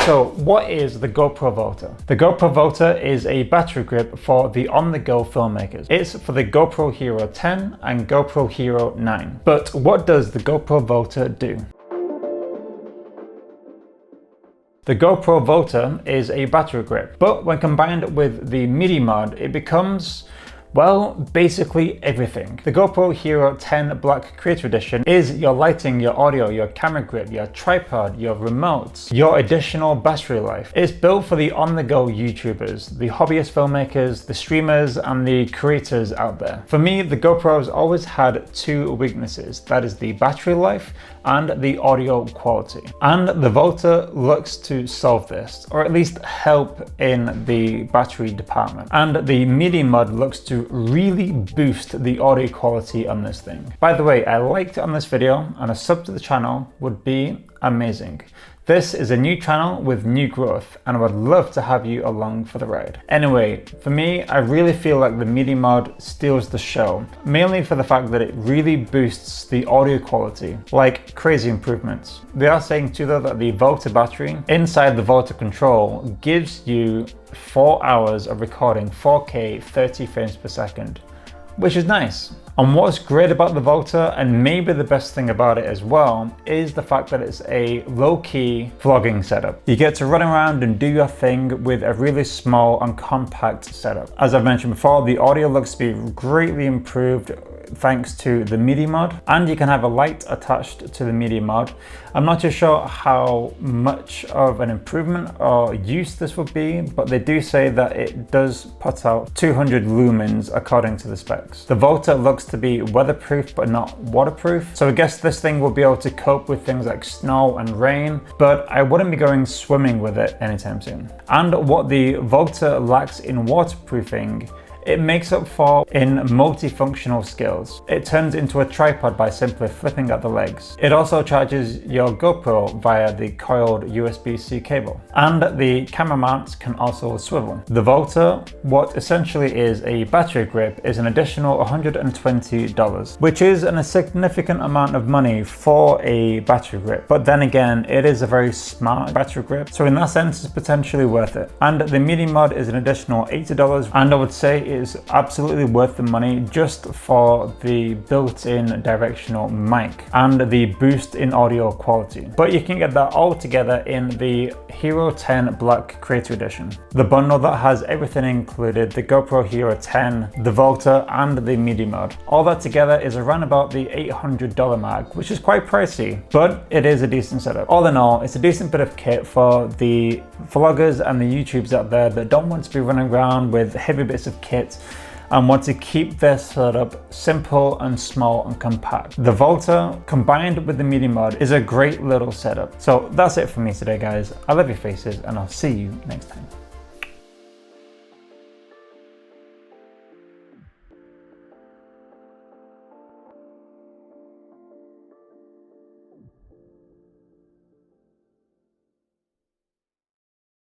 So what is the GoPro Volta? The GoPro Volta is a battery grip for the on-the-go filmmakers. It's for the GoPro Hero 10 and GoPro Hero 9. But what does the GoPro Volta do? The GoPro Volta is a battery grip, but when combined with the MIDI mod, it becomes, well, basically everything. The GoPro Hero 10 Black Creator Edition is your lighting, your audio, your camera grip, your tripod, your remotes, your additional battery life. It's built for the on-the-go YouTubers, the hobbyist filmmakers, the streamers, and the creators out there. For me, the GoPro's always had two weaknesses. That is the battery life and the audio quality. And the Volta looks to solve this, or at least help in the battery department. And the MIDI mod looks to really boost the audio quality on this thing. By the way, I liked it on this video, and a sub to the channel would be amazing. This is a new channel with new growth, and I would love to have you along for the ride. Anyway, for me, I really feel like the MIDI mod steals the show, mainly for the fact that it really boosts the audio quality, like crazy improvements. They are saying too though that the Volta battery inside the Volta control gives you 4 hours of recording 4K 30 frames per second, which is nice. And what's great about the Volta, and maybe the best thing about it as well, is the fact that it's a low-key vlogging setup. You get to run around and do your thing with a really small and compact setup. As I've mentioned before, the audio looks to be greatly improved thanks to the MIDI mod, and you can have a light attached to the MIDI mod. I'm not too sure how much of an improvement or use this would be, but they do say that it does put out 200 lumens according to the specs. The Volta looks to be weatherproof but not waterproof, so I guess this thing will be able to cope with things like snow and rain, but I wouldn't be going swimming with it anytime soon. And what the Volta lacks in waterproofing, it makes up for in multifunctional skills. It turns into a tripod by simply flipping at the legs. It also charges your GoPro via the coiled USB-C cable. And the camera mounts can also swivel. The Volta, what essentially is a battery grip, is an additional $120, which is a significant amount of money for a battery grip. But then again, it is a very smart battery grip, so in that sense, it's potentially worth it. And the MIDI mod is an additional $80, and I would say is absolutely worth the money just for the built-in directional mic and the boost in audio quality. But you can get that all together in the Hero 10 Black Creator Edition. The bundle that has everything included, the GoPro Hero 10, the Volta, and the MIDI mod. All that together is around about the $800 mark, which is quite pricey, but it is a decent setup. All in all, it's a decent bit of kit for the vloggers and the YouTubers out there that don't want to be running around with heavy bits of kit and want to keep their setup simple and small and compact. The Volta combined with the MIDI mod is a great little setup. So that's it for me today, guys. I love your faces, and I'll see you next time.